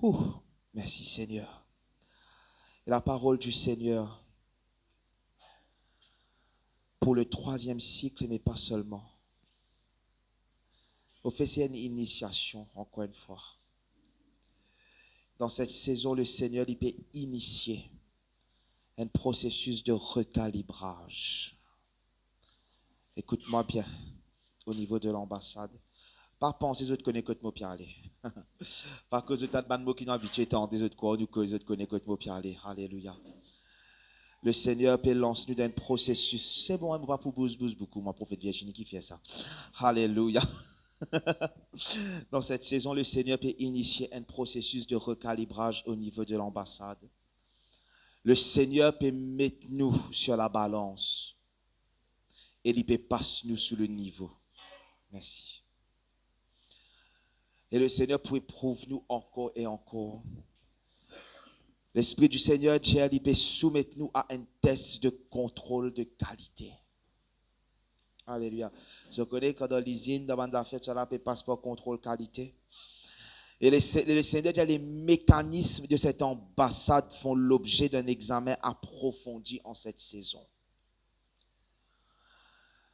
Ouh, merci Seigneur. Et la parole du Seigneur pour le 3e cycle, mais pas seulement. On fait une initiation, encore une fois. Dans cette saison, le Seigneur il peut initier un processus de recalibrage. Écoute-moi bien, au niveau de l'ambassade. Pas penser les autres connaissent que mot aller. Pas que les autres de mots qui n'ont habitué tant des autres quoi, nous que les autres connaissent que mot aller. Alléluia. Le Seigneur peut lancer nous dans un processus. C'est bon, hein, pas pour bouge beaucoup, ma prophète Virginie qui fait ça. Alléluia. Dans cette saison, le Seigneur peut initier un processus de recalibrage au niveau de l'ambassade. Le Seigneur peut mettre nous sur la balance et il peut passer nous sur le niveau. Merci. Et le Seigneur peut éprouver nous encore et encore. L'Esprit du Seigneur, Dieu, il peut soumettre nous à un test de contrôle de qualité. Alléluia. Je connais quand dans l'usine, dans la fête, ça peut passeport contrôle qualité. Et le Seigneur dit, les mécanismes de cette ambassade font l'objet d'un examen approfondi en cette saison.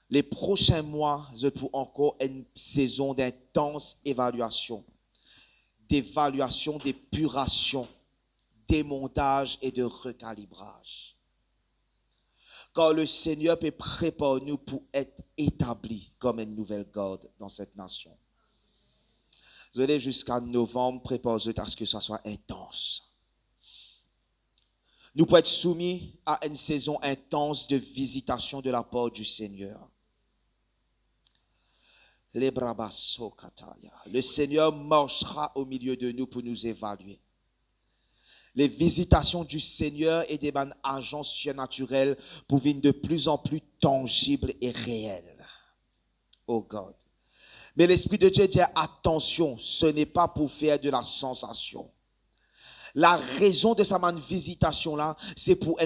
Les prochains mois, je trouve encore une saison d'intense évaluation, d'évaluation, d'épuration, démontage et de recalibrage. Car le Seigneur peut préparer nous pour être établis comme une nouvelle garde dans cette nation. Vous allez jusqu'à novembre, préparez-vous à ce que ça soit intense. Nous pouvons être soumis à une saison intense de visitation de la part du Seigneur. Le Seigneur marchera au milieu de nous pour nous évaluer. Les visitations du Seigneur et des agents surnaturels pour venir de plus en plus tangibles et réels. Oh God. Mais l'Esprit de Dieu dit, attention, ce n'est pas pour faire de la sensation. La raison de sa visitation-là, c'est pour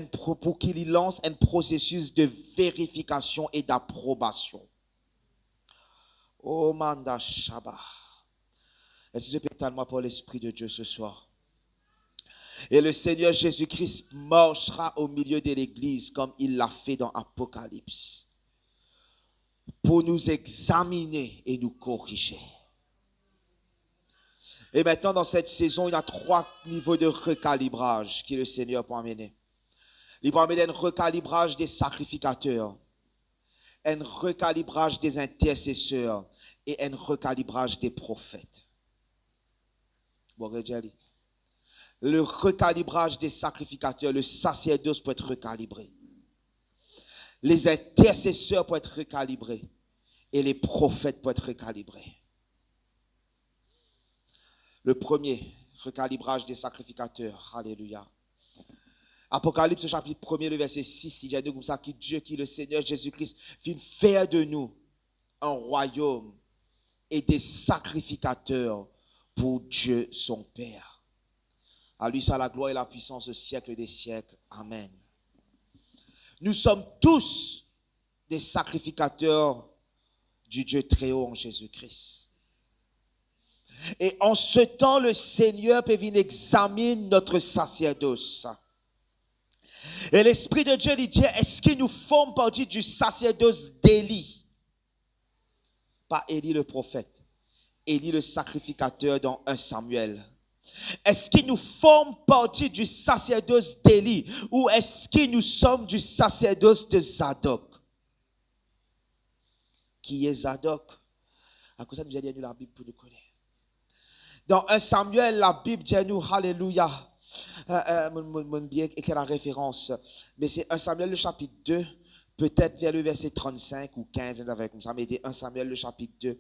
qu'il lance un processus de vérification et d'approbation. Oh Manda Shabbat. Est-ce que je peux t'aider pour l'Esprit de Dieu ce soir? Et le Seigneur Jésus-Christ marchera au milieu de l'Église comme il l'a fait dans Apocalypse. Pour nous examiner et nous corriger. Et maintenant, dans cette saison, il y a 3 niveaux de recalibrage que le Seigneur peut amener. Il peut amener un recalibrage des sacrificateurs, un recalibrage des intercesseurs et un recalibrage des prophètes. Bon, regardez. Le recalibrage des sacrificateurs, le sacerdoce peut être recalibré. Les intercesseurs peuvent être recalibrés et les prophètes peuvent être recalibrés. Le premier, recalibrage des sacrificateurs. Alléluia. Apocalypse chapitre 1er, le verset 6, il dit comme ça, que Dieu, qui le Seigneur Jésus-Christ, vient faire de nous un royaume et des sacrificateurs pour Dieu son Père. À lui soit la gloire et la puissance au siècle des siècles. Amen. Nous sommes tous des sacrificateurs du Dieu très haut en Jésus-Christ. Et en ce temps, le Seigneur peut venir examiner notre sacerdoce. Et l'Esprit de Dieu lui dit, est-ce qu'il nous forme partie du sacerdoce d'Élie? Pas Élie le prophète, Élie le sacrificateur dans 1 Samuel. Est-ce qu'il nous forme partie du sacerdoce d'Élie ou est-ce que nous sommes du sacerdoce de Zadok? Qui est Zadok? À cause de ça, nous avons dit la Bible pour nous connaître. Dans 1 Samuel, la Bible dit nous, alléluia, bien écrire la référence, mais c'est 1 Samuel le chapitre 2, peut-être vers le verset 35 ou 15, comme ça, mais c'est 1 Samuel le chapitre 2.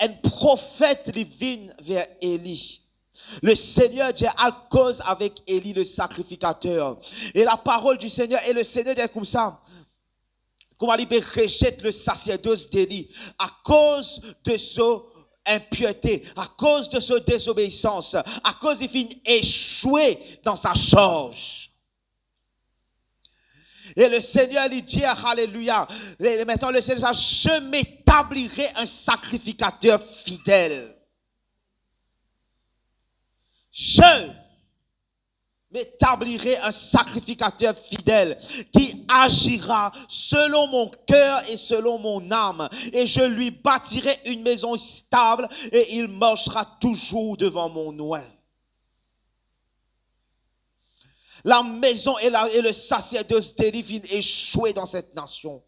Un prophète vient vers Élie. Le Seigneur dit à cause avec Élie le sacrificateur. Et la parole du Seigneur, et le Seigneur dit comme ça, comment il rejette le sacerdoce d'Élie à cause de son impiété, à cause de sa désobéissance, à cause il finit échoué dans sa charge. Et le Seigneur lui dit, alléluia, et maintenant le Seigneur dit, je m'établirai un sacrificateur fidèle. Je m'établirai un sacrificateur fidèle qui agira selon mon cœur et selon mon âme. Et je lui bâtirai une maison stable et il marchera toujours devant mon oint. La maison et le sacerdoce d'Élie viennent échouer dans cette nation.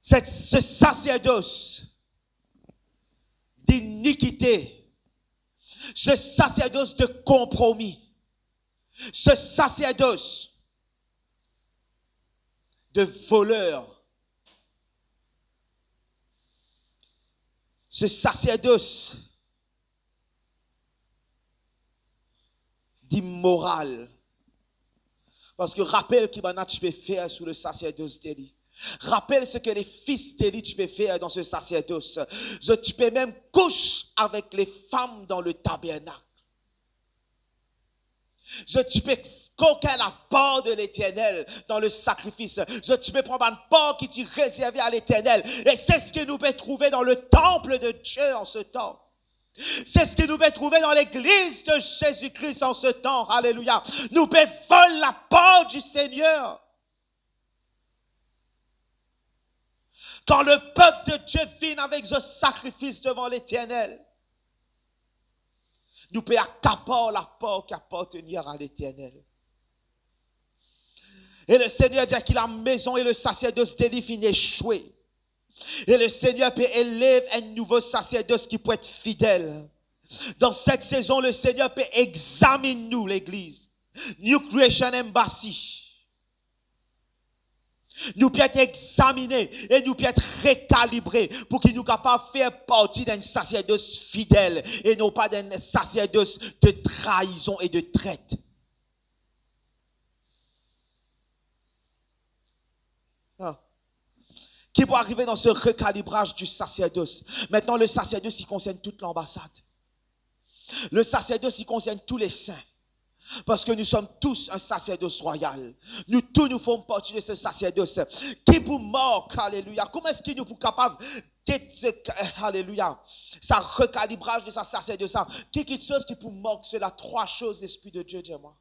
Ce sacerdoce d'iniquité, ce sacerdoce de compromis, ce sacerdoce de voleurs, ce sacerdoce d'immoral. Parce que rappelle qu'il va tu peux faire sous le sacerdoce d'Élie. Rappelle ce que les fils d'Élie tu peux faire dans ce sacerdoce. Tu peux même coucher avec les femmes dans le tabernacle. Tu peux coquer la part de l'Éternel dans le sacrifice. Tu peux prendre une part qui t'est réservée à l'Éternel. Et c'est ce que nous pouvons trouver dans le temple de Dieu en ce temps. C'est ce que nous pouvons trouver dans l'église de Jésus-Christ en ce temps. Alléluia. Nous pouvons voler la part du Seigneur. Quand le peuple de Dieu vient avec ce sacrifice devant l'Éternel, nous pouvons accaparer la part qui appartient à l'Éternel. Et le Seigneur dit que la maison et le sacerdoce d'Élie finissent échouer. Et le Seigneur peut élever un nouveau sacerdoce qui peut être fidèle. Dans cette saison, le Seigneur peut examiner nous, l'église. New Creation Embassy. Nous pouvons être examinés et nous pouvons être récalibrés pour qu'il nous capable de faire partie d'un sacerdoce fidèle et non pas d'un sacerdoce de trahison et de traite. Qui peut arriver dans ce recalibrage du sacerdoce? Maintenant, le sacerdoce, il concerne toute l'ambassade. Le sacerdoce, il concerne tous les saints. Parce que nous sommes tous un sacerdoce royal. Nous tous, nous faisons partie de ce sacerdoce. Qui pour mort, alléluia. Comment est-ce qu'il nous est capable alléluia, ça recalibrage de sa sacerdoce. Quelque chose qui pour mort, c'est la trois choses, l'Esprit de Dieu, dis-moi.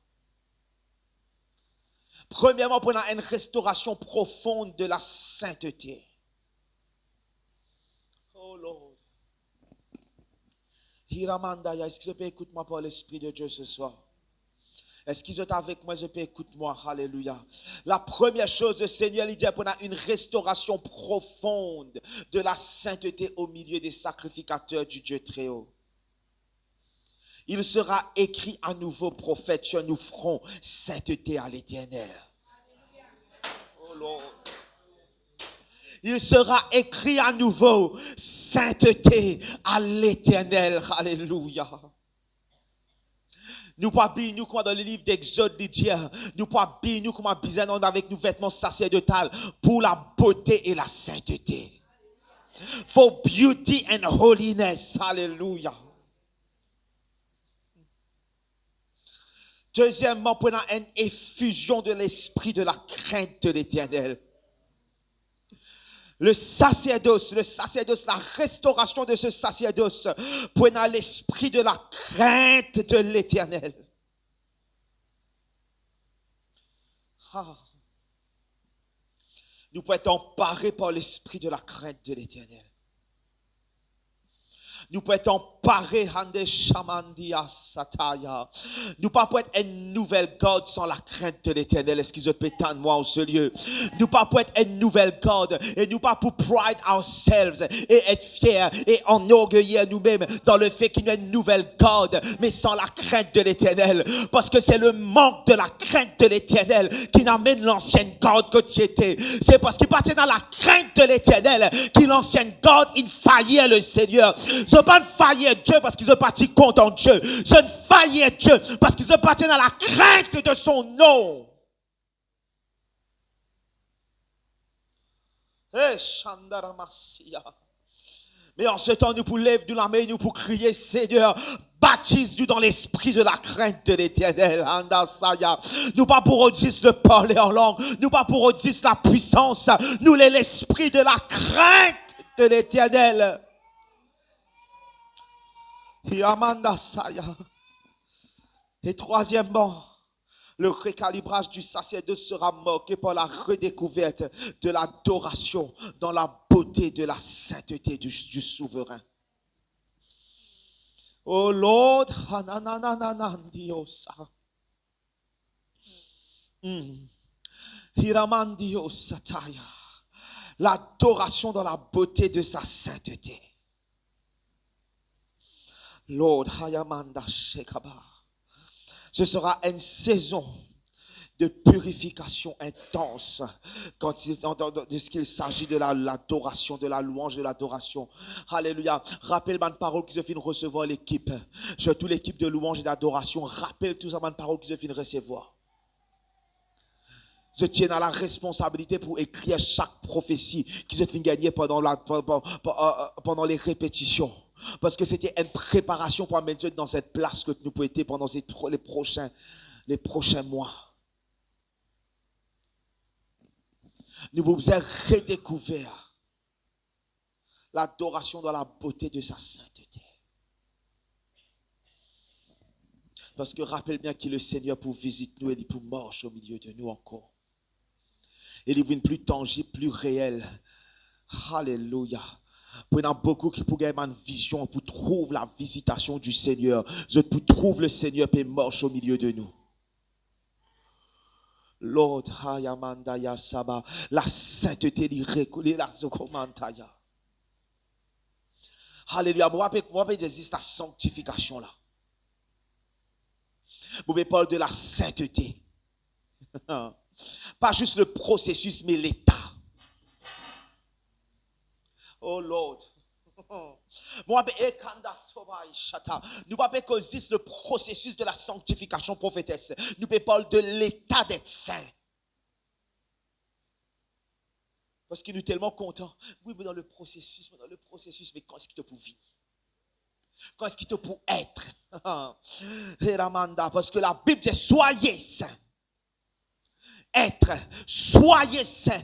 Premièrement, pour une restauration profonde de la sainteté. Oh Lord. Hiramandaya, est-ce que je peux écouter moi par l'Esprit de Dieu ce soir? Est-ce qu'ils sont avec moi? Je peux écouter moi. Alléluia. La première chose, le Seigneur il dit pour une restauration profonde de la sainteté au milieu des sacrificateurs du Dieu très haut. Il sera écrit à nouveau, prophète, sur nous ferons sainteté à l'Éternel. Oh Lord. Il sera écrit à nouveau, sainteté à l'Éternel. Alléluia. Nous pas bien nous comme dans le livre d'Exode Lydia, nous pas bien nous comme bizarre avec nos vêtements sacerdotales pour la beauté et la sainteté. For beauty and holiness. Alléluia. Deuxièmement, prenant une effusion de l'esprit de la crainte de l'Éternel. Le sacerdoce, la restauration de ce sacerdoce, prenant l'esprit de la crainte de l'Éternel. Nous pouvons être emparés par l'esprit de la crainte de l'Éternel. Nous pouvons être emparés, nous pas pouvons être une nouvelle garde sans la crainte de l'Éternel. Est-ce qu'ils peut de moi en ce lieu? Nous pas pour être une nouvelle garde et nous pas pour pride ourselves et être fiers et enorgueillir nous-mêmes dans le fait qu'il y a une nouvelle garde, mais sans la crainte de l'Éternel. Parce que c'est le manque de la crainte de l'Éternel qui n'amène l'ancienne garde que tu étais. C'est parce qu'il partait dans la crainte de l'Éternel que l'ancienne garde, il faillit le Seigneur. Je ne pas faillir Dieu parce qu'ils ont parti contre Dieu. Je ne faillir Dieu parce qu'ils ont parti dans la crainte de son nom. Mais en ce temps, nous pour lever de la main, nous pour crier, Seigneur, baptise-nous dans l'esprit de la crainte de l'Éternel. Nous pas pour dire de parler en langue, nous pas pour dire la puissance, nous l'esprit de la crainte de l'Éternel. Yamanda Saya. Et troisièmement, le recalibrage du sacerdoce sera marqué par la redécouverte de l'adoration dans la beauté de la sainteté du souverain. Oh Lord, l'adoration dans la beauté de sa sainteté. Lord, Hayamanda Shekaba. Ce sera une saison de purification intense de ce qu'il s'agit de l'adoration, de la louange, de l'adoration. Alléluia. Rappelle-moi une parole qu'ils ont fini de recevoir l'équipe. Surtout l'équipe de louange et d'adoration. Rappelle tout ça, une parole qu'ils ont fini de recevoir. Je tiens à la responsabilité pour écrire chaque prophétie qu'ils ont fini de gagner pendant les répétitions. Parce que c'était une préparation pour amener Dieu dans cette place que nous pouvons être pendant les prochains mois. Nous pouvons redécouvrir l'adoration dans la beauté de sa sainteté. Parce que rappelle bien qu'il est le Seigneur pour visiter nous et pour marcher au milieu de nous encore. Et il est plus tangible, plus réel. Alléluia. Il y en a beaucoup qui pourraient avoir une vision pour trouver la visitation du Seigneur. Pour trouver le Seigneur et marcher au milieu de nous. Lord, Hayamandaya Saba, la sainteté l'irrécoulée, la Zokomantaya. Alléluia. Moi, existe la sanctification là. Vous parlez de la sainteté. Pas juste le processus, mais l'état. Oh Lord. Nous ne pas que existe le processus de la sanctification prophétesse. Nous parlons de l'état d'être saint. Parce qu'il nous est tellement content. Oui, mais dans le processus, mais quand est-ce qu'il te pour vivre? Quand est-ce qu'il te pour être? Parce que la Bible dit soyez saints. Être, soyez saints.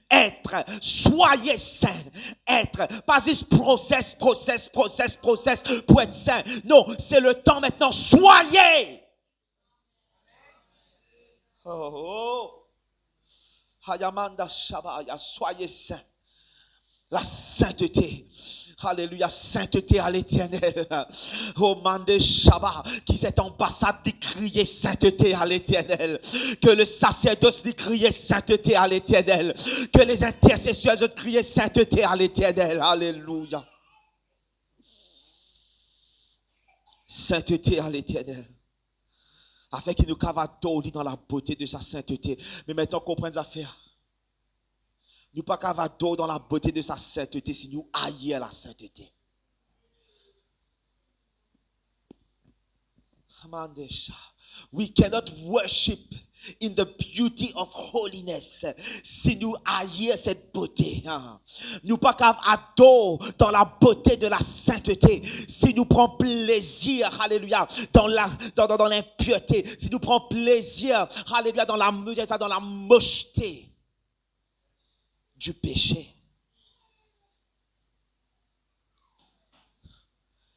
Être, soyez saint, être, pas juste process pour être saint. Non, c'est le temps maintenant, soyez. Hayamanda Shabaya, soyez saint. La sainteté. Alléluia, sainteté à l'Éternel. Oh Mandé Shabbat, qui cette ambassade de crier sainteté à l'Éternel. Que le sacerdoce de crier sainteté à l'Éternel. Que les intercesseurs de crier sainteté à l'Éternel. Alléluia. Sainteté à l'Éternel. Afin qu'il nous cavatolie dans la beauté de sa sainteté. Mais maintenant, comprenez les affaires. Nous pas cavato dans la beauté de sa sainteté si nous haïssons la sainteté. We cannot worship in the beauty of holiness si nous haïssons cette beauté. Nous pas cavato dans la beauté de la sainteté si nous prenons plaisir, alléluia, dans l'impureté, si nous prenons plaisir, alléluia, dans la mocheté du péché.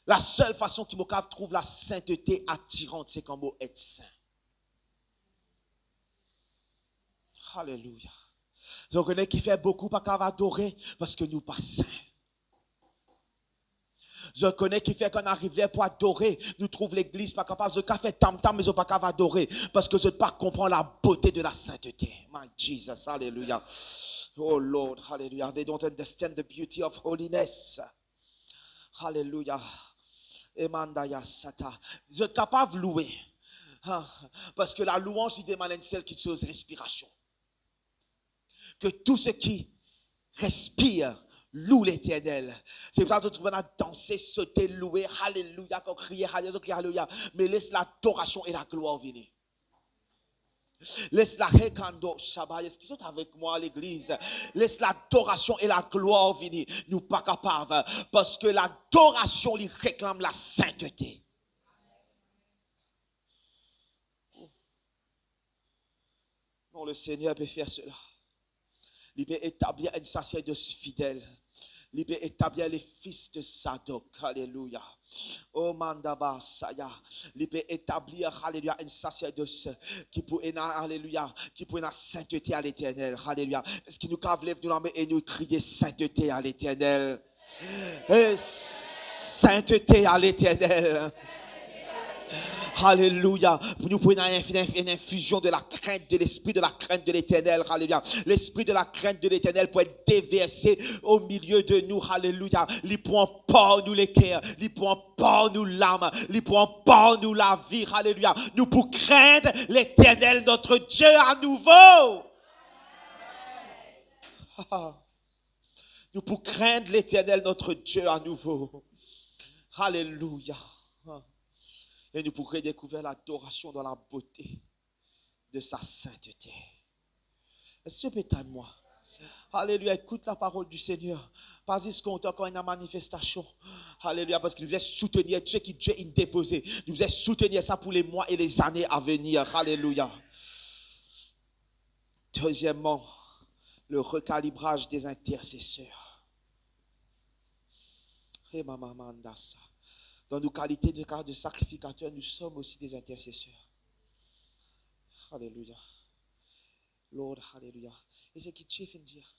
La seule façon qui me trouve la sainteté attirante, c'est quand on est saint. Alléluia. Je connais qui fait beaucoup pas qu'à adorer parce que nous pas saints. Je connais qui fait qu'on arrive pour adorer, nous trouve l'église pas capable de faire tam-tam, mais ils pas capable d'adorer parce que je ne pas comprendre la beauté de la sainteté. My Jesus, alléluia. Oh Lord, hallelujah. They don't understand the beauty of holiness. Hallelujah. Emandaya sata. Vous êtes capable de louer. Parce que la louange, il demande une seule chose, respiration. Que tout ce qui respire loue l'Éternel. C'est pour ça que tu vas danser, sauter, louer. Alléluia. Crier, alléluia. Mais laisse l'adoration et la gloire venir. Laisse la rekando Shabbat. Est-ce qu'ils sont avec moi à l'église? Laisse l'adoration et la gloire venir. Nous pas capables. Parce que l'adoration lui réclame la sainteté. Non, le Seigneur peut faire cela. Il peut établir une sacerdoce fidèle. Il peut établir les fils de Zadok. Alléluia. Oh mandaba saya. Il peut établir, alléluia, un sacerdoce qui pour alléluia, qui pour la sainteté à l'Éternel. Alléluia. Est-ce qu'il nous cave lève nous et nous crier sainteté à l'Éternel. Et sainteté à l'Éternel. Alléluia. Nous prenons une infusion de la crainte de l'esprit de la crainte de l'Éternel. Alléluia. L'esprit de la crainte de l'Éternel pour être déversé au milieu de nous. Alléluia. Il prend pas nous les cœurs. Il prend pas nous l'âme. Il prend pas nous la vie. Alléluia. Nous pour craindre l'Éternel notre Dieu à nouveau. Nous pour craindre l'Éternel notre Dieu à nouveau. Alléluia. Et nous pourrions découvrir l'adoration dans la beauté de sa sainteté. Est-ce que tu peux t'aider moi? Alléluia, écoute la parole du Seigneur. Pas ce qu'on a encore une manifestation. Alléluia, parce qu'il nous a soutenir Dieu qui Dieu a déposé. Il nous a soutenir ça pour les mois et les années à venir. Alléluia. Deuxièmement, le recalibrage des intercesseurs. Et maman manda ça. Dans nos qualités de sacrificateurs, nous sommes aussi des intercesseurs. Alléluia. Lord, alléluia. Et c'est qui Dieu vient dire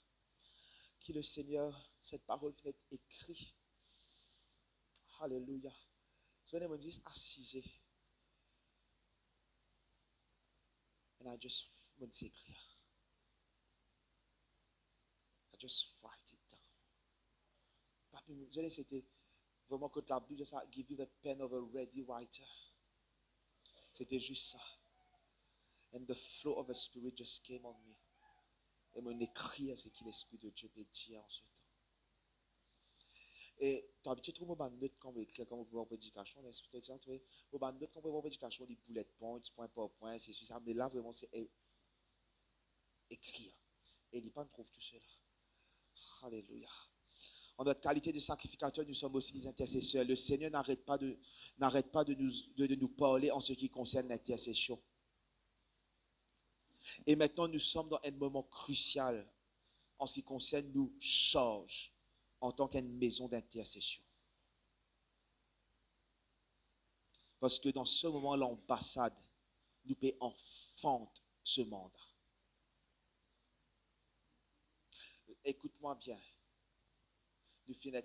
que le Seigneur, cette parole vient d'être écrite. Alléluia. So they me assise. And I just want to écrire. I just write it down. Papi, c'était vraiment que la Bible, ça give you the pen of a ready writer. C'était juste ça. And the flow of the Spirit just came on me. Et mon écrit ce que l'Esprit de Dieu peut dire en ce temps. Et tu as habitué de trouver une note quand on écrit, quand on peut avoir prédication, l'Esprit de Dieu, tu vois, une note quand on peut avoir prédication, des bullet points, point par point, c'est ça. Mais là, vraiment, c'est écrire. Et il n'y a pas de trouve tout cela. Alléluia. En notre qualité de sacrificateur, nous sommes aussi des intercesseurs. Le Seigneur n'arrête pas de nous parler en ce qui concerne l'intercession. Et maintenant, nous sommes dans un moment crucial en ce qui concerne nous charge en tant qu'une maison d'intercession. Parce que dans ce moment, l'ambassade nous peut enfanter ce mandat. Écoute-moi bien. Nous finissons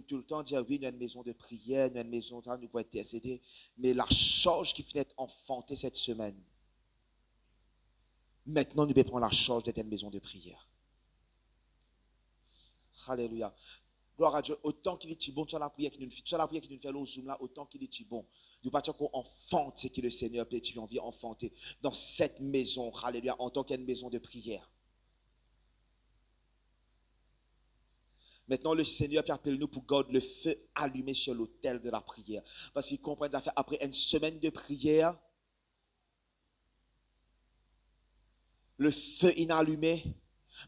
tout le temps dire oui, nous avons une maison de prière, nous avons une maison de nous pouvons intercéder. Mais la charge qui finit enfantée cette semaine, maintenant nous devons prendre la charge d'être une maison de prière. Alléluia. Gloire à Dieu. Autant qu'il est bon, soit la prière qui nous fait au Zoom là, autant qu'il est bon. Nous pas qu'on enfante ce que le Seigneur peut envie enfanter dans cette maison. Alléluia. En tant qu'une maison de prière. Maintenant, le Seigneur appelle nous pour garder le feu allumé sur l'autel de la prière. Parce qu'il comprend après une semaine de prière, le feu inallumé.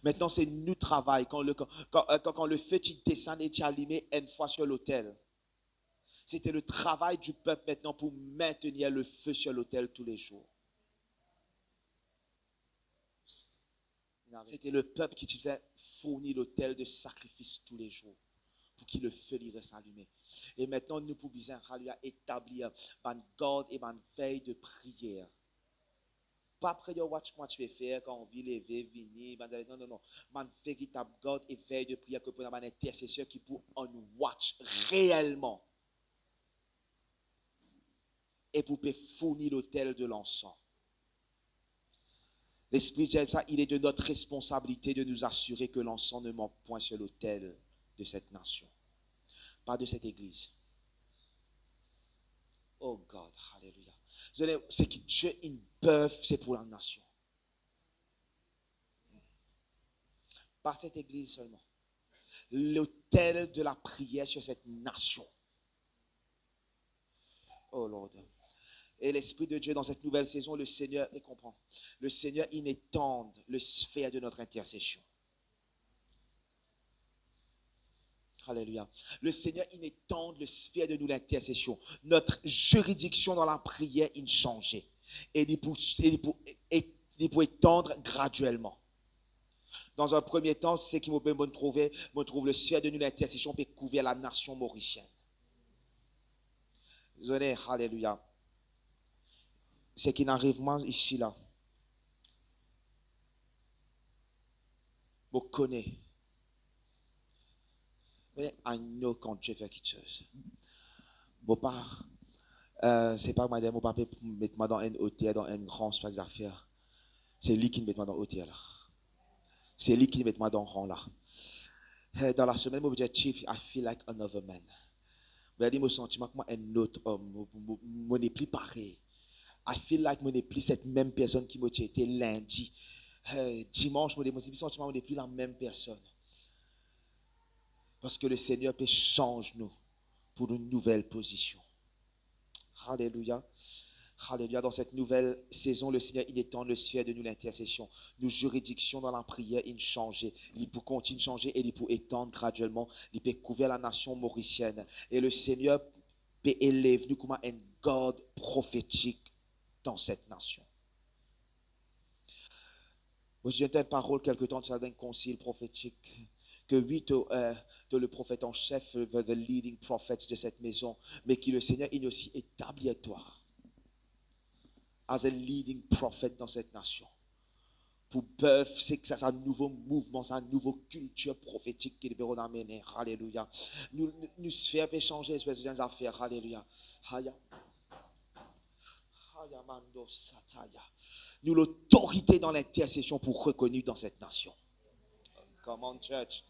Maintenant, c'est nous travail. Quand le feu descend et allumé une fois sur l'autel. C'était le travail du peuple maintenant pour maintenir le feu sur l'autel tous les jours. C'était le peuple qui faisait fournir l'autel de sacrifice tous les jours pour que le feu reste allumé. Et maintenant, nous pouvons établir une garde et une veille de prière. Pas après de watch moi tu peux faire quand on vit lever, venir. Non. Une véritable garde et veille de prière que pour un intercesseur qui pour on watch réellement. Et pour fournir l'autel de l'encens. L'Esprit de ça, il est de notre responsabilité de nous assurer que l'encens ne manque point sur l'autel de cette nation. Pas de cette église. Oh God, hallelujah. Ce que Dieu une bœuf, c'est pour la nation. Pas cette église seulement. L'autel de la prière sur cette nation. Oh Lord. Et l'Esprit de Dieu dans cette nouvelle saison, le Seigneur, et comprend, le Seigneur, il étend le sphère de notre intercession. Alléluia. Le Seigneur, il étend le sphère de nous l'intercession. Notre juridiction dans la prière, il changeait. Et il pour étendre graduellement. Dans un premier temps, c'est qui me trouve le sphère de nous l'intercession pour couvrir la nation mauricienne. Désolé, alléluia. C'est qui n'arrive pas ici là. Vous connaissez. I know quand Dieu fait quelque chose. Bon pas, c'est pas madame, mon papa mettre moi dans un hôtel, dans un grand space d'affaires. C'est lui qui me met moi dans l'hôtel là. C'est lui qui me met moi dans le rang là. Dans la semaine, je me dis, Chief, I feel like another man. Je me sens que moi un autre homme, je n'ai plus pareil. I feel like je n'ai plus cette même personne qui m'a été lundi. Dimanche, je me sens que je n'ai plus la même personne. Parce que le Seigneur peut changer nous pour une nouvelle position. Alléluia. Alléluia. Dans cette nouvelle saison, le Seigneur, il étend le sphère de nous l'intercession. Nos juridictions dans la prière, il change. Il peut continuer de changer et il peut étendre graduellement. Il peut couvrir la nation mauricienne. Et le Seigneur peut élever nous comme un God prophétique dans cette nation. Moi, je viens une parole quelque temps d'un concile prophétique. Que oui, tu es le prophète en chef, the leading prophet de cette maison, mais que le Seigneur il aussi établi toi as a leading prophet dans cette nation. Pour peuvent, c'est que c'est un nouveau mouvement, c'est une nouvelle culture prophétique qui est amenée. Alléluia. Nous sphères peut changer, espèce de affaires. Alléluia. Nous l'autorité dans l'intercession pour reconnu dans cette nation. Come on, church.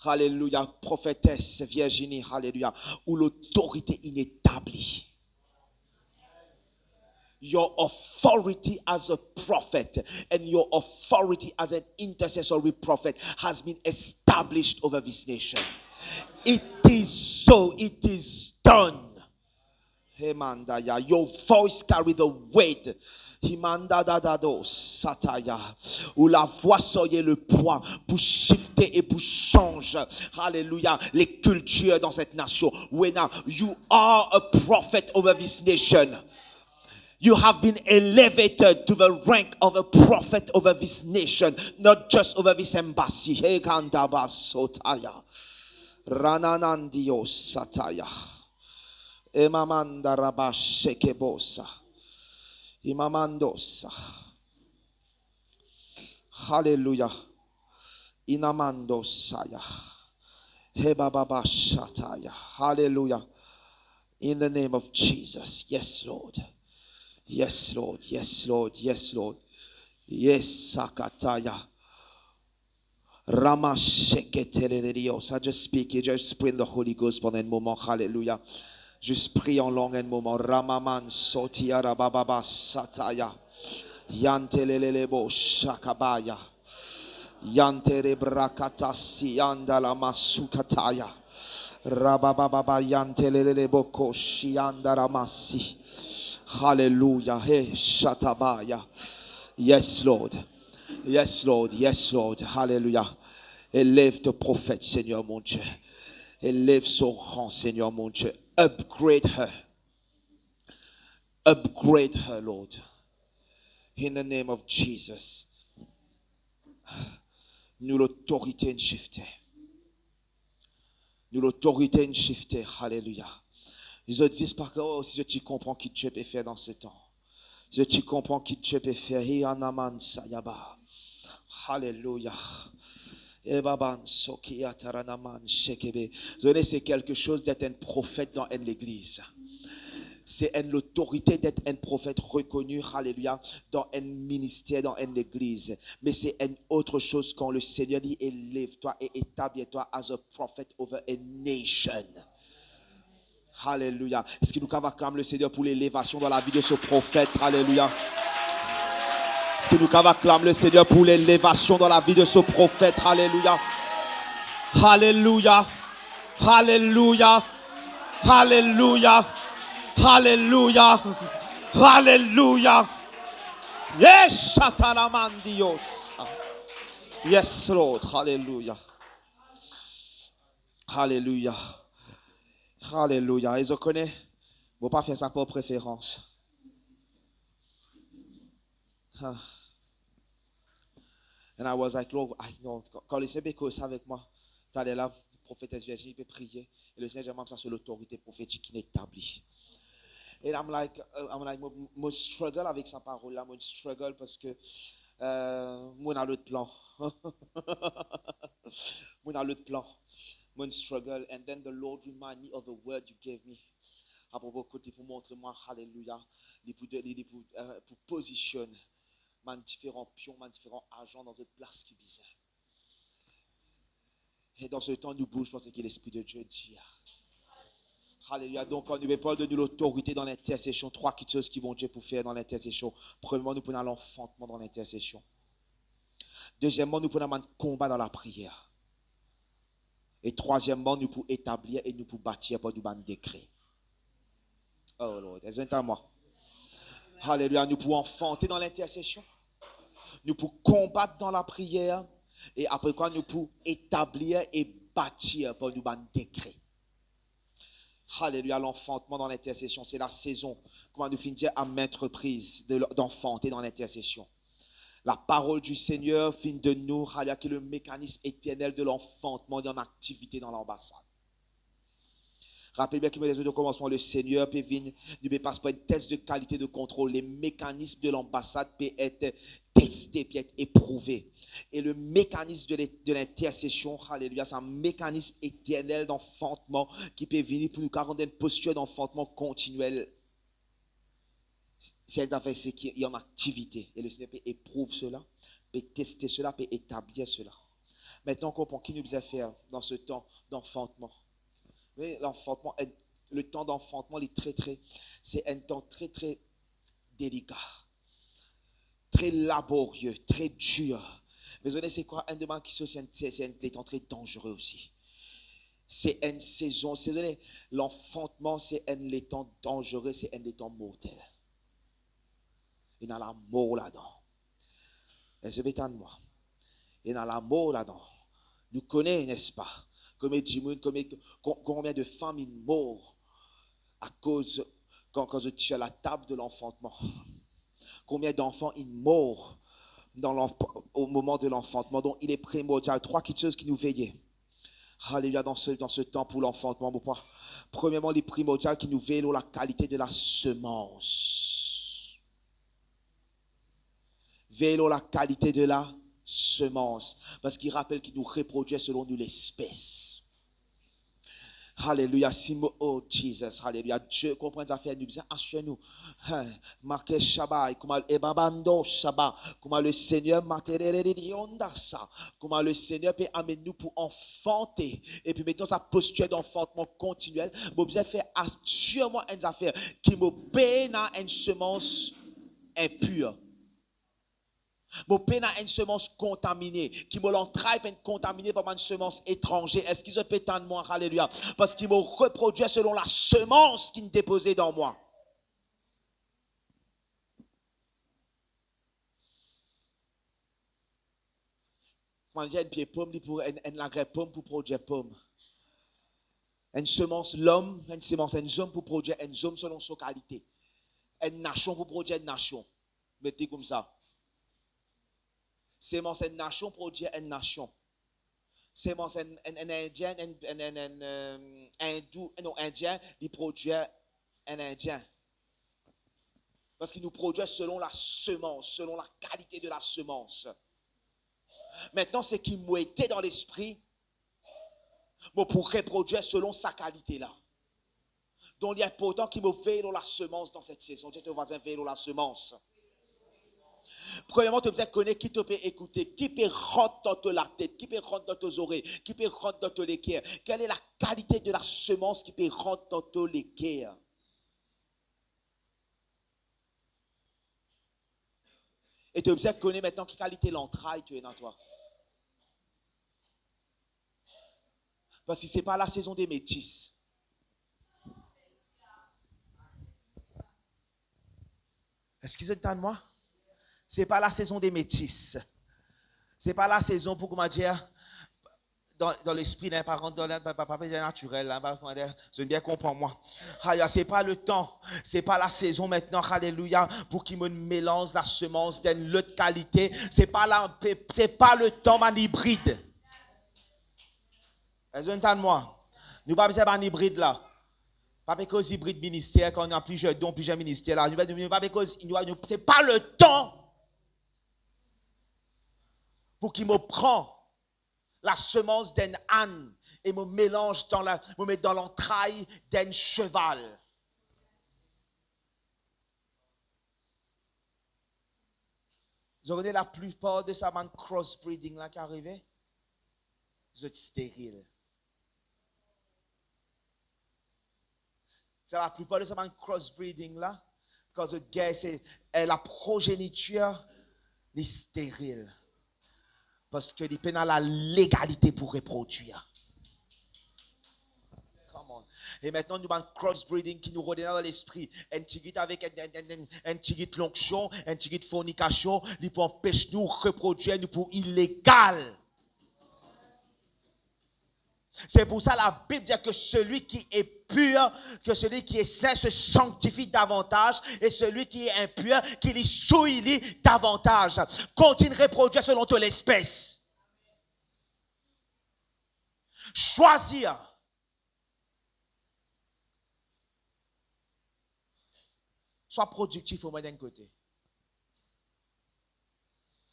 Alléluia, prophétesse Virginie, alléluia, où l'autorité inétablie. Your authority as a prophet and your authority as an intercessory prophet has been established over this nation. It is so, it is done. Your voice carry the weight. Où la voix soyez le poids pour shifter et pour changer, alléluia, les cultures dans cette nation. When you are a prophet over this nation, you have been elevated to the rank of a prophet over this nation, not just over this embassy. Rananandio sataya. Emamanda rabashekebosa. Imamandosa. Hallelujah. Inamandosaya. Hebababashataya. Hallelujah. In the name of Jesus. Yes, Lord. Yes, Lord. Yes, Lord. Yes, Lord. Yes, Sakataya. Ramasheketelerios. I just speak. You just pray in the Holy Ghost pendant un moment. Hallelujah. Juste prie en langue un moment. Ramaman sotia rabababa sataya. Yantelelebo shakabaya. Yantere brakatasi andala masukataya. Rabababa yantelelebo koshi andaramasi. Hallelujah. Hey shatabaya. Yes, Lord. Yes, Lord. Yes, Lord. Hallelujah. Élève ton prophète, Seigneur mon Dieu. Élève son rang, Seigneur mon Dieu. Upgrade her. Upgrade her, Lord. In the name of Jesus. Nous l'autorité en shifter. Nous l'autorité en shifter. Alléluia. Ils ont dit par contre, si tu comprends qui Dieu peut faire dans ce temps. Si tu comprends qui Dieu peut faire. Alléluia. C'est quelque chose d'être un prophète dans l'église. C'est l'autorité d'être un prophète reconnu, alléluia, dans un ministère, dans une église. Mais c'est une autre chose quand le Seigneur dit élève-toi et établis-toi as a prophet over a nation. Alléluia. Est-ce que nous avons acclamer le Seigneur pour l'élévation dans la vie de ce prophète? Alléluia. Est-ce que nous avons acclamer le Seigneur pour l'élévation dans la vie de ce prophète? Alléluia. Alléluia. Alléluia. Alléluia. Alléluia. Alléluia. Yes, Shatalamandios. Yes, Lord. Alléluia. Alléluia. Alléluia. Et je connais, ne pas faire ça pour préférence. And I was like, Lord, I know. Quand le Seigneur est avec moi, tu allais là, prophétesse Virginie, il peut prier. Et le Seigneur, j'aime ça sur l'autorité prophétique qui est établie. Et I'm like, moi struggle avec sa parole là, moi struggle parce que moi dans l'autre plan. Moi dans l'autre plan. Moi struggle. And then the Lord remind me of the word you gave me. À propos côté pour montrer moi, hallelujah, pour positionner mes différents pions, mes différents agents dans une place qui bizarre. Et dans ce temps, nous bouge parce que l'Esprit de Dieu dit. Alléluia. Donc, on ne parle de nous l'autorité dans l'intercession. Trois choses qui vont Dieu pour faire dans l'intercession. Premièrement, nous prenons l'enfantement dans l'intercession. Deuxièmement, nous prenons un combat dans la prière. Et troisièmement, nous pour établir et nous pour bâtir par du décret. Oh Lord, est-ce à moi? Alléluia. Nous pour enfanter dans l'intercession. Nous pour combattre dans la prière. Et après quoi, nous pour établir et bâtir par du décret. Alléluia, l'enfantement dans l'intercession, c'est la saison, comment nous finissons à maintes reprises d'enfanter dans l'intercession. La parole du Seigneur finit de nous, alléluia, qui est le mécanisme éternel de l'enfantement en activité dans l'ambassade. Rappelez bien que les autres commencement, le Seigneur peut venir, ne peut pas un test de qualité de contrôle. Les mécanismes de l'ambassade peuvent être testés, peuvent être éprouvés. Et le mécanisme de l'intercession, alléluia, c'est un mécanisme éternel d'enfantement qui peut venir pour nous rendre une posture d'enfantement continuel. C'est une affaire qui est en activité. Et le Seigneur peut éprouver cela, peut tester cela, peut établir cela. Maintenant, on comprend qui nous a fait dans ce temps d'enfantement. L'enfantement, le temps d'enfantement c'est un temps très délicat, très laborieux, très dur. Mais vous savez, c'est quoi un demande qui c'est un temps très dangereux aussi. C'est une saison, l'enfantement, c'est un temps dangereux, c'est un temps mortel. Il y a la mort là-dedans. Est-ce que vous moi? Il y a la mort là-dedans. Nous connaissons, n'est-ce pas? Combien de femmes meurent à cause de tuer à la table de l'enfantement. Combien d'enfants meurent au moment de l'enfantement. Donc il est primordial. Trois choses qui nous veillent. Alléluia, dans ce temps pour l'enfantement. Premièrement, il est primordial qui nous veillent la qualité de la semence. Veillons la qualité de la semence. Parce qu'il rappelle qu'il nous reproduit selon nous l'espèce. Alléluia. Oh Jesus. Alléluia. Dieu comprend les affaires. Nous disons, assure-nous. Marquez Shabbat. Comment le Seigneur comment le Seigneur peut amener nous pour enfanter. Et puis mettons sa posture d'enfantement continuel. Vous avez fait assure-moi une affaire qui me peine à une semence impure. Mon père a une semence contaminée, qui me l'entraille contaminée par une semence étrangère. Est-ce qu'ils ont pété de moi? Alléluia. Parce qu'ils me reproduit selon la semence qu'ils déposaient dans moi. Quand j'ai une pied pomme, une lagrée pomme pour produire pomme. Une semence, l'homme, une semence, un homme pour produire un homme selon sa qualité. Une nation pour produire une nation. Mettez comme ça. Sémence une nation produit une nation. Sémence un indien, un indien, il produit un indien. Parce qu'il nous produit selon la semence, selon la qualité de la semence. Maintenant, c'est qui m'a été dans l'esprit, mais pour reproduire selon sa qualité là. Donc, il est important qu'il me veille dans la semence dans cette saison. Dieu te voisin veille dans la semence. Premièrement, tu dois connaître qui te peut écouter, qui peut rentrer dans la tête, qui peut rentrer dans tes oreilles, qui peut rentrer dans les cœurs. Quelle est la qualité de la semence qui peut rentrer dans les cœurs? Et tu dois connaître maintenant quelle qualité l'entraille tu es dans toi. Parce que ce n'est pas la saison des métis. Est-ce qu'ils entendent moi? Ce n'est pas la saison des métis. Ce n'est pas la saison pour, comment dire, dans l'esprit d'un parent, dans papa naturel, je bien comprends moi. C'est pas le temps, c'est pas la saison maintenant, alléluia, pour qu'il me mélange la semence d'une autre qualité. C'est pas le temps man hybride. Est-ce que vous moi? Nous pas besoin d'un hybride là. Pas parce que hybride ministère, quand on a plusieurs dons, plusieurs ministères là. Nous pas parce que c'est pas le temps pour qu'il me prend la semence d'un âne et me mélange me met dans l'entraille d'un cheval. Vous regardez la plupart de ça man crossbreeding là qui arrivait, vous êtes stérile. C'est la plupart de ça man crossbreeding là, quand vous êtes la progéniture est stérile. Parce que les peines ont la légalité pour reproduire. Come on. Et maintenant, nous avons un crossbreeding qui nous redonne dans l'esprit. Un tigit avec un tigit l'onction, un tigit fornication, il peut empêcher nous de reproduire, nous pour illégal. C'est pour ça la Bible dit que celui qui est pur, que celui qui est saint se sanctifie davantage et celui qui est impur, qu'il y souille davantage. Continue de reproduire selon ton espèce. Choisir. Sois productif au moins d'un côté.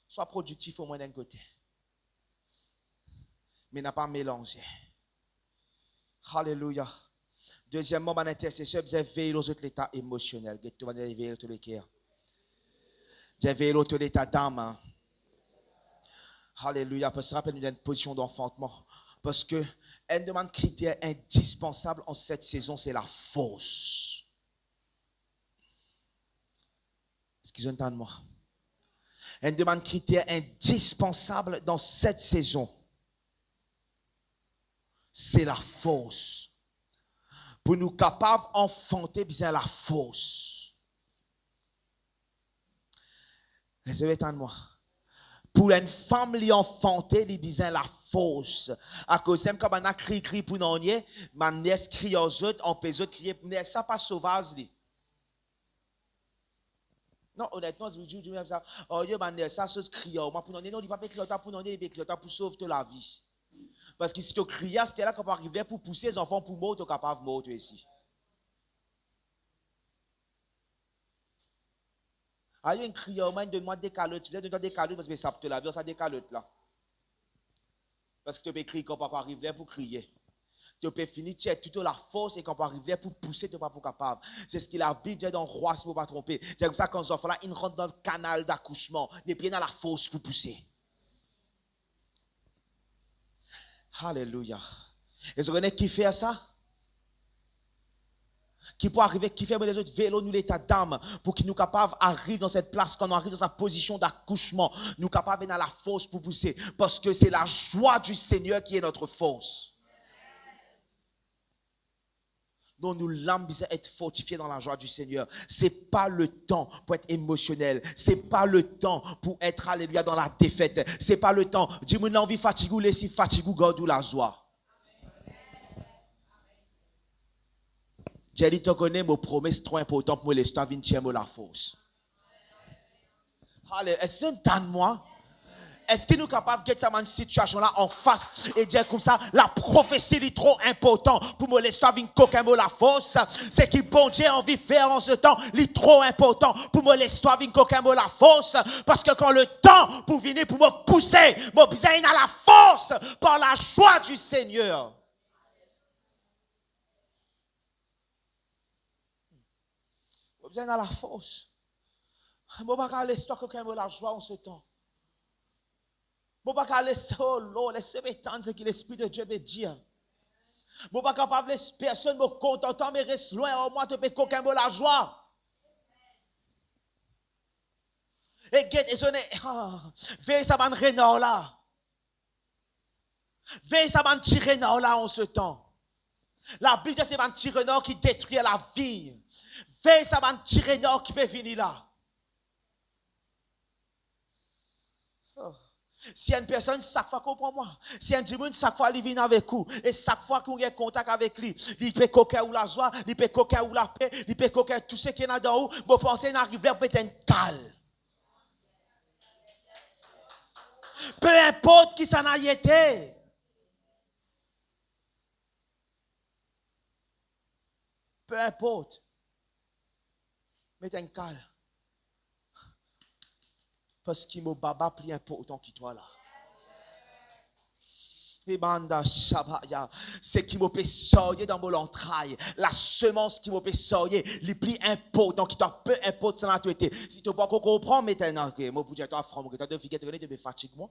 Sois productif au moins d'un côté. Mais n'a pas mélangé. Alléluia. Deuxièmement, mon intercesseur, vous avez veillé aux autres l'état émotionnel. Tu vas veiller tous les cœurs. Tu vas veiller aux l'état d'âme. Alléluia. Parce que ça rappelle une position d'enfantement. Parce que un demande critère indispensable en cette saison, c'est la force. Est-ce qu'ils entendent moi? Un demande critère indispensable dans cette saison, c'est la force. Pour nous capables d'enfanter, bien la force. Recevez-moi. Pour une femme li enfanter, li besoin la force. À cause même quand on a cri pour non nier, man nes crie aux autres, on peut autres crier, mais ça pas sauvage li. Non, honnêtement, je dis même ça. Oh yo man ça se crie moi pour non non, il pas crier pour non nier, il crier pour sauver la vie. Parce que si tu cries, c'était là qu'on peut arriver pour pousser les enfants pour mourir, tu es capable de mourir ici. Il y a un crieur, il donne-moi des calottes. Tu viens de donner des calottes parce que ça te la vie, ça des calottes là. Parce que tu peux crier quand on peut arriver pour crier. Tu peux finir, tu as toute la force et quand on peut arriver pour pousser, tu n'es pas capable. C'est ce que la Bible dit dans Roi, si vous ne pas tromper. C'est comme ça quand les enfants là, ils rentrent dans le canal d'accouchement. Ils prennent la force pour pousser. Alléluia. Et vous connaissez qui fait ça? Qui peut arriver, qui fait les autres vélos, nous l'état d'âme, pour qu'ils nous capables d'arriver dans cette place, quand on arrive dans sa position d'accouchement, nous capables dans la force pour pousser. Parce que c'est la joie du Seigneur qui est notre force. Donc nous l'âme besoin être fortifié dans la joie du Seigneur. C'est pas le temps pour être émotionnel. C'est pas le temps pour être alléluia dans la défaite. C'est pas le temps. Dis-moi l'envie fatigué, laissez fatigué, garde la joie. J'ai dit, tu connais mes promesses trop importantes pour me laisser venir la force. Allez, est-ce que tu moi? Est-ce que nous sommes capables de mettre cette situation-là en face et dire comme ça, la prophétie est trop importante pour me laisser venir la force? C'est que bon Dieu a envie de faire en ce temps, est trop important pour me laisser venir la force. Parce que quand le temps pour venir, pour me pousser, mon besoin à la force par la joie du Seigneur. Besoin de la force. Je ne peux pas laisser quelqu'un la joie en ce temps. Je ne peux pas laisser, oh Lord, laissez-moi entendre ce que l'Esprit de Dieu veut dire. Je ne peux pas capable de laisser personne me contentant, mais reste loin, au moins tu peux quelqu'un la joie. Et veille ça man renard là. Veille ça man petit renard là en ce temps. La Bible dit c'est man petit renard qui détruit la vie. Veille ça va tirer nord qui peut venir là. Oh. Si une personne, chaque fois qu'on prend moi, si un dimanche, chaque fois il vient avec vous, et chaque fois qu'on a contact avec lui, il peut coquer ou la joie, il peut coquer ou la paix, il peut coquer tout ce qui est dans vous, vous pensez d'arriver peut être un calme. Peu importe qui s'en a été. Peu importe. Mais un calme. Parce qu'il m'a baba plus important que toi là. C'est qui m'a fait sortir dans mon entraille. La semence qui m'a fait sortir, le plus important qui t'a peu importe ça n'a été. Si tu ne peux pas comprendre maintenant que moi pour dire toi frère, tu devais figurer tu devais fatiguer moi.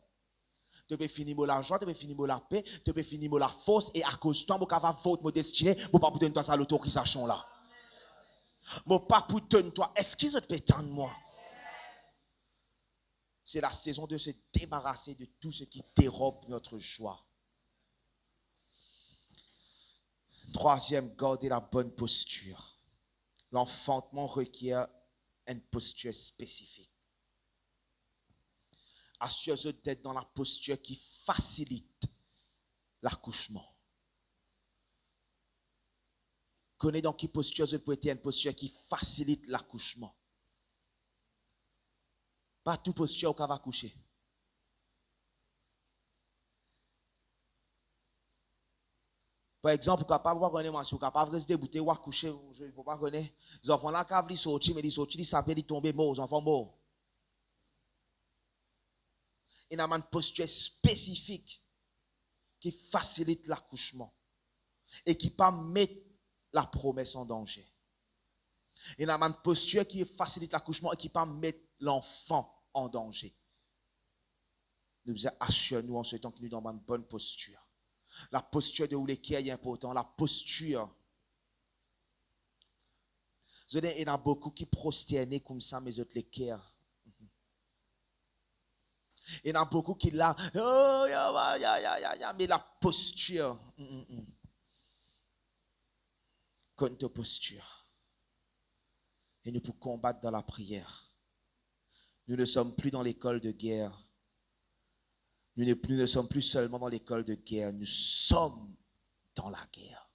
Tu peux finir la joie, tu peux finir la paix, tu peux finir la force et à cause de toi, je vais voter mon destiné, je ne peux pas donner toi ça l'autorisation là. Je ne peux pas donner toi, excuse-moi de t'entendre moi. C'est la saison de se débarrasser de tout ce qui dérobe notre joie. Troisième, garder la bonne posture. L'enfantement requiert une posture spécifique. Assure-toi d'être dans la posture qui facilite l'accouchement. Connais donc qui posture peut être une posture qui facilite l'accouchement. Pas toute posture qu'on va accoucher. Par exemple, capable de connaître moi, capable de se débouter ou accoucher, je ne peux pas connaître. Les enfants là, quand ils sortent, mais ils sortent, ils s'appellent, ils tombent morts, les enfants morts. Il y a une posture spécifique qui facilite l'accouchement et qui peut mettre la promesse en danger. Il y a une posture qui facilite l'accouchement et qui peut mettre l'enfant en danger. Nous assurons-nous en ce temps que nous sommes dans une bonne posture. La posture de où l'équerre est important. La posture. Il y en a beaucoup qui prosternent comme ça, mais autres l'équerre. Il y en a beaucoup qui là, oh, mais la posture. Comme ta posture. Et nous pouvons combattre dans la prière. Nous ne sommes plus dans l'école de guerre. Nous ne sommes plus seulement dans l'école de guerre. Nous sommes dans la guerre.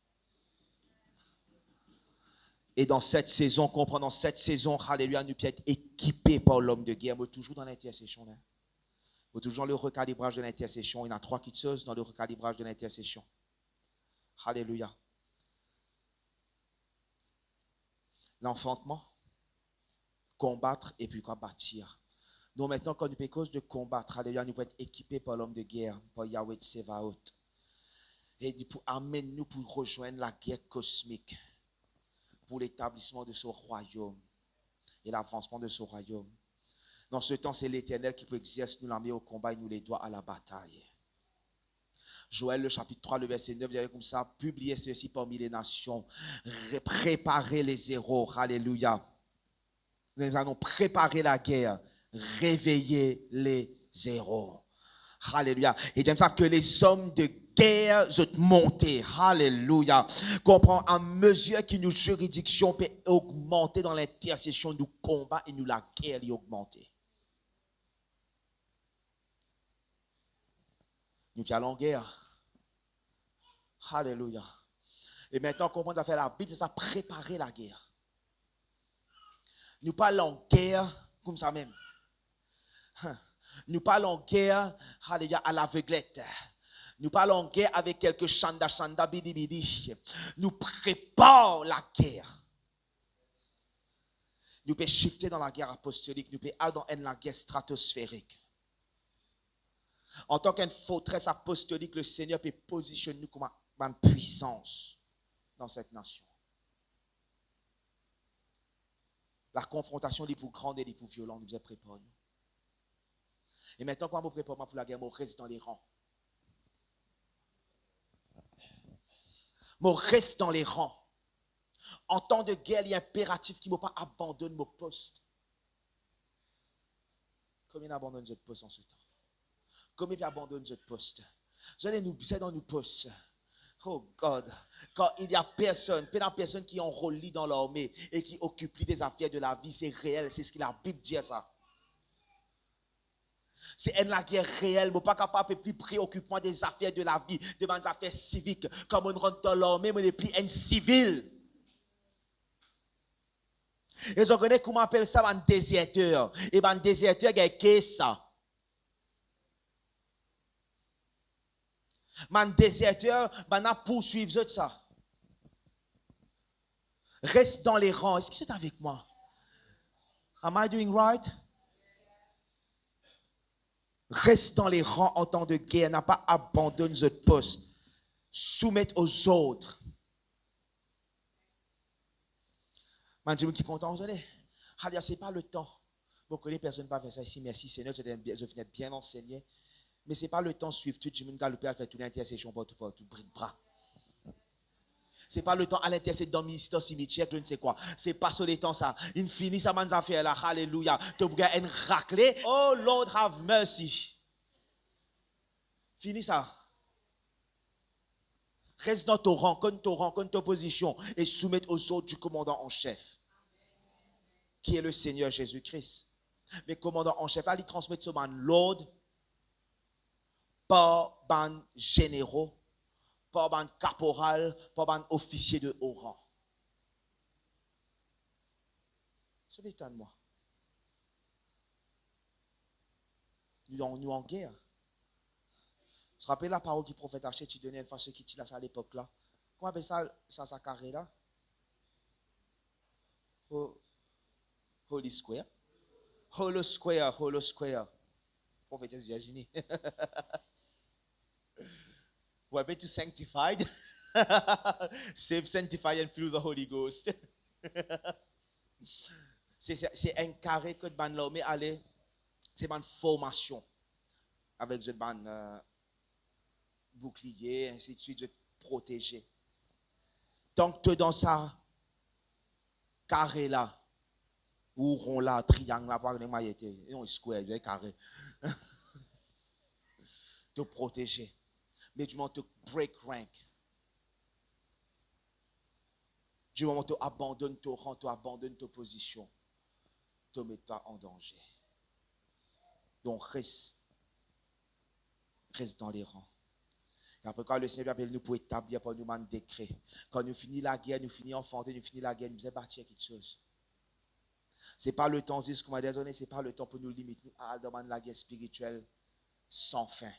Et dans cette saison, comprenant cette saison, alléluia, nous pouvons être équipés par l'homme de guerre. Mais toujours dans l'intercession. Mais toujours dans le recalibrage de l'intercession. Il y en a 3 petites choses dans le recalibrage de l'intercession. Alléluia. L'enfantement, combattre et puis quoi bâtir. Donc maintenant, quand nous avons cause de combattre, alléluia, nous pouvons être équipés par l'homme de guerre, par Yahweh Tsevaot. Et pour amener nous pour rejoindre la guerre cosmique, pour l'établissement de ce royaume et l'avancement de ce royaume. Dans ce temps, c'est l'Éternel qui peut exercer nous l'armée au combat et nous les doigts à la bataille. Joël, le chapitre 3, le verset 9, il y a comme ça, publiez ceci parmi les nations, préparez les héros, alléluia. Nous allons préparer la guerre, réveiller les héros. Alléluia. Et j'aime ça que les hommes de guerre sont montés. Alléluia. Comprends, à mesure que nos juridictions peuvent augmenter dans l'intercession, nous combat et nous la guerre y augmenter. Nous allons en guerre. Alléluia. Et maintenant, comment on va faire la Bible, ça préparer la guerre. Nous parlons en guerre comme ça même. Nous parlons en guerre à l'aveuglette. Nous parlons en guerre avec quelques chanda bidi bidi. Nous préparons la guerre. Nous pouvons shifter dans la guerre apostolique. Nous pouvons aller dans la guerre stratosphérique. En tant qu'une forteresse apostolique, le Seigneur peut positionner nous comme une puissance dans cette nation. La confrontation est plus grande et plus violente. Nous sommes préparés. Et maintenant, quand je me prépare pour la guerre, je reste dans les rangs. Je reste dans les rangs. En temps de guerre, il y a un impératif qui ne m'a pas abandonné mon poste. Combien abandonne votre poste en ce temps? Combien abandonne votre poste? Vous allez nous dans nos postes. Oh God, quand il y a personne qui enrôle dans l'armée et qui occupe des affaires de la vie, c'est réel, c'est ce que la Bible dit à ça. C'est une la guerre réelle. Je ne suis pas capable de plus préoccupant des affaires de la vie, des affaires civiques. Comme on rentre dans l'armée, on n'est plus un civil. Et je connais comment on appelle ça un déserteur. Et un déserteur, il y a ça. Un déserteur, il a poursuivre ça. Reste dans les rangs. Est-ce que c'est avec moi? Am I doing right? Reste dans les rangs en temps de guerre. N'a pas abandonné notre poste. Soumettre aux autres. Je suis content aujourd'hui. Ce n'est pas le temps. Vous connaissez personne pas faire ça ici. Merci Seigneur, je venais bien enseigner. Mais ce n'est pas le temps de suivre tout. Je me galoper à faire toute l'intercession partout, bras. Ce n'est pas le temps à l'intercession dans le ministère cimetière, je ne sais quoi. Ce n'est pas sur les temps ça. Il finit ça, man, affaire là. Alléluia. Tu as une raclée. Oh Lord, have mercy. Fini ça. Reste dans ton rang, connais ta position et soumets aux autres du commandant en chef, qui est le Seigneur Jésus-Christ. Mais commandant en chef, là, il transmet ce man l'ordre par ban généraux, par ban caporal, par ban officier de haut rang. C'est l'état de moi. Nous en guerre. Tu te rappelles la parole du prophète Haché, tu donnais une fois ceux qui tient ça à l'époque là. Comment on appelle ça carré là? Holy Square. Hollow Square, Hollow Square. Prophétesse Virginie. We're being to sanctified. Save, sanctify and fill the Holy Ghost. C'est un carré que ban l'armée allait. C'est une formation. Avec une ban bouclier, ainsi de suite, de protéger. Tant que tu es dans ça, carré là, ou rond là, triangle là, pas de mailleté, non, square, carré. Te protéger. Mais du moment où tu break rank, du moment où tu abandonnes ton rang, tu abandonnes ta position, tu ne mets pas en danger. Donc reste dans les rangs. Et après, quand le Seigneur appelle nous pour établir pour nous un décret, quand nous finissons la guerre, nous finissons enfanter, nous finissons la guerre, nous allons bâtir quelque chose. Ce n'est pas le temps, c'est ce qu'on m'a désolé, ce n'est pas le temps pour nous limiter à demander la guerre spirituelle sans fin.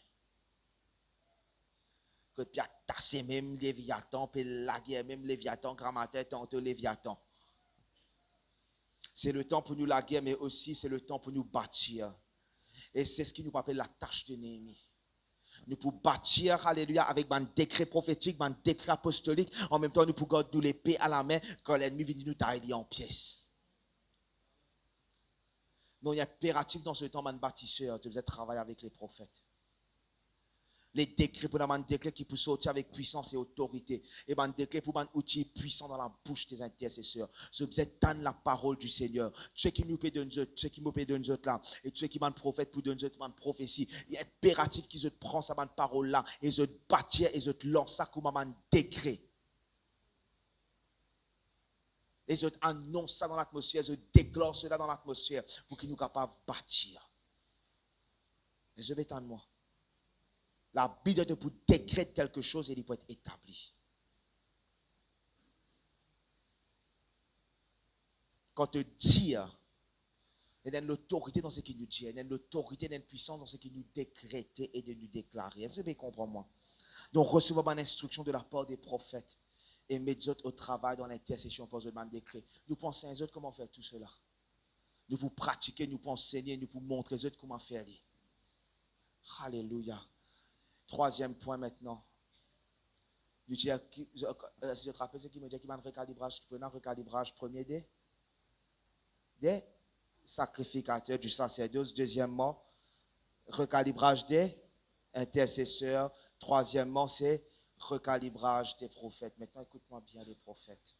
Que tu as tassé même Léviathan, puis la guerre, même Léviathan, grammateur, tantôt Léviathan. C'est le temps pour nous la guerre, mais aussi c'est le temps pour nous bâtir. Et c'est ce qui nous appelle la tâche de Néhémie. Nous pouvons bâtir, alléluia, avec un décret prophétique, un décret apostolique. En même temps, nous pouvons garder l'épée à la main quand l'ennemi vient nous tailler en pièces. Donc, il y a impératif dans ce temps, un bâtisseur, tu devais travailler avec les prophètes. Les décrets pour un décret qui peut sortir avec puissance et autorité. Et un décret pour un outil puissant dans la bouche des intercesseurs. Ce vous êtes la parole du Seigneur. Ceux qui nous paient de nous, ceux qui nous paient de nous là, et ceux qui m'ont prophète pour de nous, une prophétie. Il est impératif qu'ils prennent cette parole là et ils bâtir et ils lancent ça comme un décret. Et ils annoncent ça dans l'atmosphère, ils déclarent cela dans l'atmosphère pour qu'ils nous capables de bâtir. Et je vais moi. La Bible pour décréter quelque chose et il peut être établi. Quand tu dis, il y a l'autorité dans ce qu'il nous dit, il y a l'autorité, il y a une puissance dans ce qu'il nous décrète et de nous déclarer. Est-ce que vous comprenez moi? Donc, recevons une instruction de la part des prophètes et mettez au travail dans l'intercession pour un décret. Nous pensons aux autres comment faire tout cela. Nous pouvons pratiquer, nous pouvons enseigner, nous pouvons montrer aux autres comment faire. Alléluia. Troisième point maintenant. Si je te rappelle ce qui me dit qu'il y a un recalibrage premier des sacrificateurs du sacerdoce. Deuxièmement, recalibrage des intercesseurs. Troisièmement, c'est recalibrage des prophètes. Maintenant, écoute-moi bien les prophètes.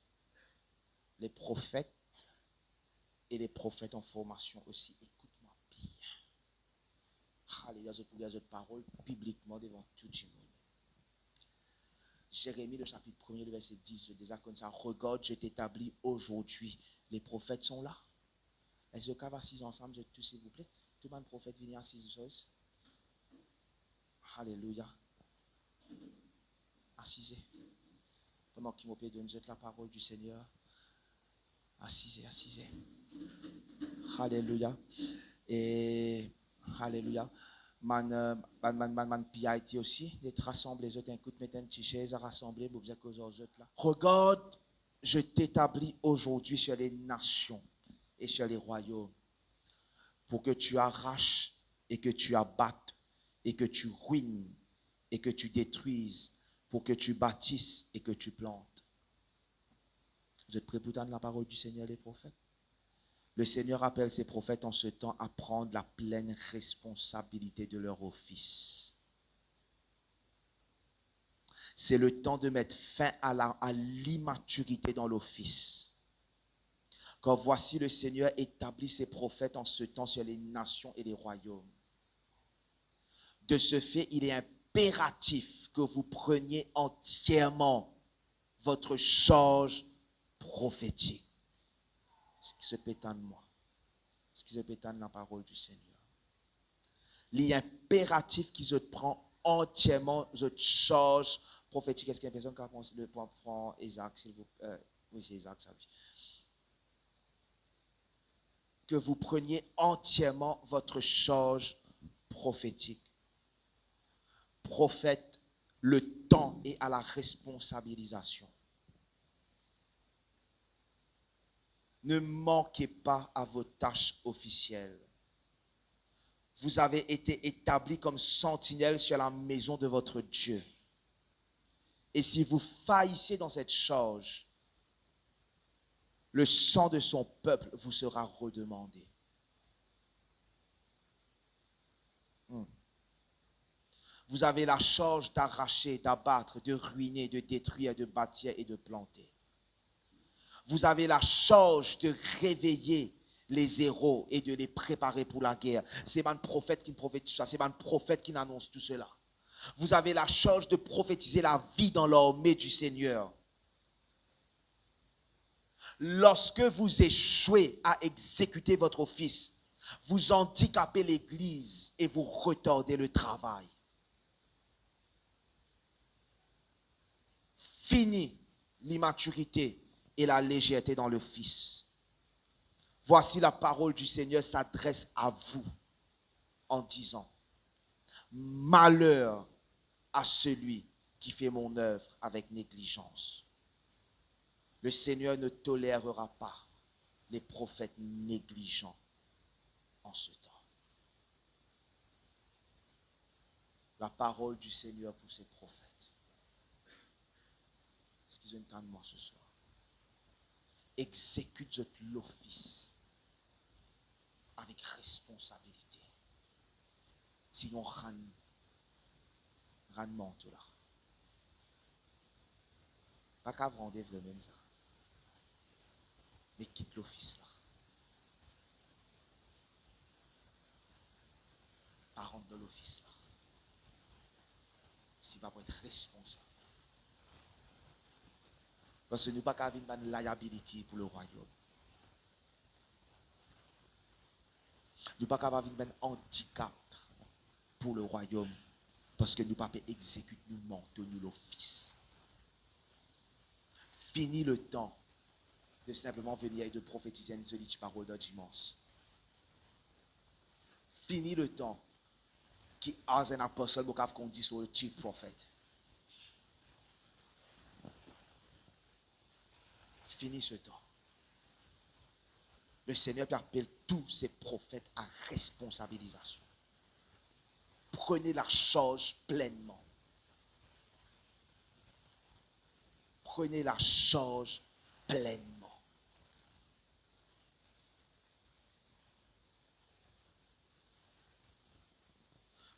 Les prophètes et les prophètes en formation aussi. Écoute-moi bien. Alléluia, je peux dire cette parole bibliquement devant tout le monde. Jérémie, le chapitre 1er, le verset 10, déjà comme ça. Regarde, je t'établis aujourd'hui. Les prophètes sont là. Est-ce que vous assis ensemble, tous s'il vous plaît? tout le monde prophète venir à 6 heures. Alléluia. Assisez. Pendant qu'il m'opère de nous la parole du Seigneur. Assisez, assisez. Alléluia. Et Alléluia. Man piaïti aussi, d'être rassemblés, les autres, un coup de mettre une petite chaise à rassembler, vous avez cause aux autres là. Regarde, je t'établis aujourd'hui sur les nations et sur les royaumes pour que tu arraches et que tu abattes et que tu ruines et que tu détruises, pour que tu bâtisses et que tu plantes. Vous êtes prêts pour entendre la parole du Seigneur, les prophètes? Le Seigneur appelle ses prophètes en ce temps à prendre la pleine responsabilité de leur office. C'est le temps de mettre fin à l'immaturité dans l'office. Car voici le Seigneur établit ses prophètes en ce temps sur les nations et les royaumes. De ce fait, il est impératif que vous preniez entièrement votre charge prophétique. Ce qui se pétane moi. Ce qui se pétane la parole du Seigneur. Il est impératif qu'ils se prennent entièrement votre charge prophétique. Est-ce qu'il y a une personne qui a pensé le prendre Isaac, s'il vous plaît? Oui, c'est Isaac, ça dit. Que vous preniez entièrement votre charge prophétique. Prophète, le temps est à la responsabilisation. Ne manquez pas à vos tâches officielles. Vous avez été établis comme sentinelles sur la maison de votre Dieu. Et si vous faillissez dans cette charge, le sang de son peuple vous sera redemandé. Vous avez la charge d'arracher, d'abattre, de ruiner, de détruire, de bâtir et de planter. Vous avez la charge de réveiller les héros et de les préparer pour la guerre. C'est un prophète qui prophétise tout ça. C'est un prophète qui annonce tout cela. Vous avez la charge de prophétiser la vie dans l'armée du Seigneur. Lorsque vous échouez à exécuter votre office, vous handicapez l'Église et vous retardez le travail. Fini l'immaturité et la légèreté dans l'office. Voici la parole du Seigneur s'adresse à vous en disant: malheur à celui qui fait mon œuvre avec négligence. Le Seigneur ne tolérera pas les prophètes négligents en ce temps. La parole du Seigneur pour ses prophètes. Est-ce qu'ils entendent moi ce soir? Exécute l'office avec responsabilité. Sinon, rendement tout là. Pas qu'à vendre vraiment ça. Mais quitte l'office là. Pas rentrer dans l'office là. S'il va pas être responsable. Parce que nous ne pouvons pas avoir une liability pour le royaume. Nous ne pouvons pas avoir un handicap pour le royaume. Parce que nous ne pouvons pas exécuter nous manteau, nous l'office. Fini le temps de simplement venir et de prophétiser une seule parole de dimanche. Fini le temps qui a un apostle qu'on dit sur le chief prophète. Fini ce temps. Le Seigneur appelle tous ses prophètes à responsabilisation. Prenez la charge pleinement. Prenez la charge pleinement.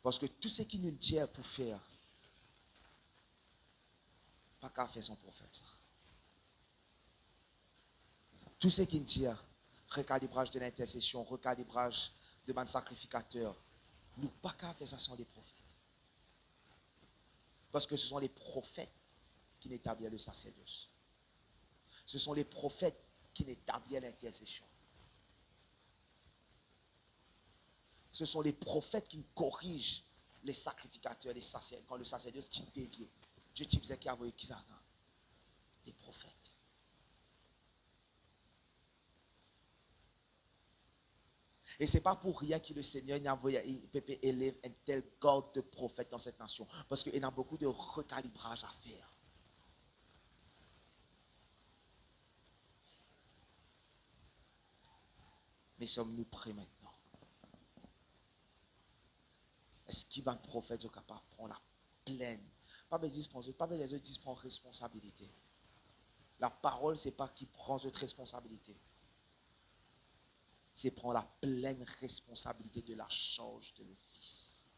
Parce que tout ce qui nous tient pour faire, pas qu'à faire son prophète. Ça. Tout ce qui nous tient, recalibrage de l'intercession, recalibrage de man sacrificateur, nous pas qu'à faire ça sans les prophètes. Parce que ce sont les prophètes qui n'établissent le sacerdoce. Ce sont les prophètes qui n'établissent l'intercession. Ce sont les prophètes qui corrigent les sacrificateurs, les sacerdotes. Quand le sacerdoce qui déviait, Dieu qui disait qu'il y avait qui ça? Les prophètes. Et ce n'est pas pour rien que le Seigneur a envoyé élève un tel corps de prophètes dans cette nation. Parce qu'il y a beaucoup de recalibrage à faire. Mais sommes-nous prêts maintenant? Est-ce qu'il va un prophète capable de prendre la pleine? Pas besoin les autres disent prendre responsabilité. La parole, ce n'est pas qui prend cette responsabilité. C'est prendre la pleine responsabilité de la charge de l'office.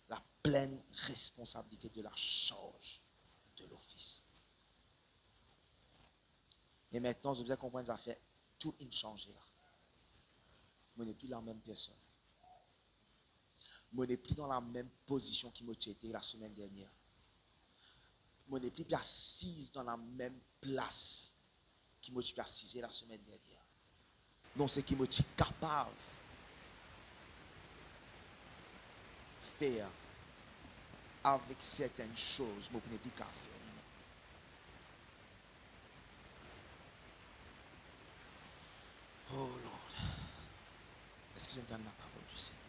La pleine responsabilité de la charge de l'office. Et maintenant, je vous ai compris, ça fait tout une changé là. Je n'ai plus la même personne. Je n'ai plus dans la même position qui m'a été la semaine dernière. Je n'ai plus assise dans la même place qui m'a assise la semaine dernière. Non, c'est qui m'a capable de faire avec certaines choses, je n'ai plus qu'à faire. Oh Lord, est-ce que j'entends la parole du Seigneur?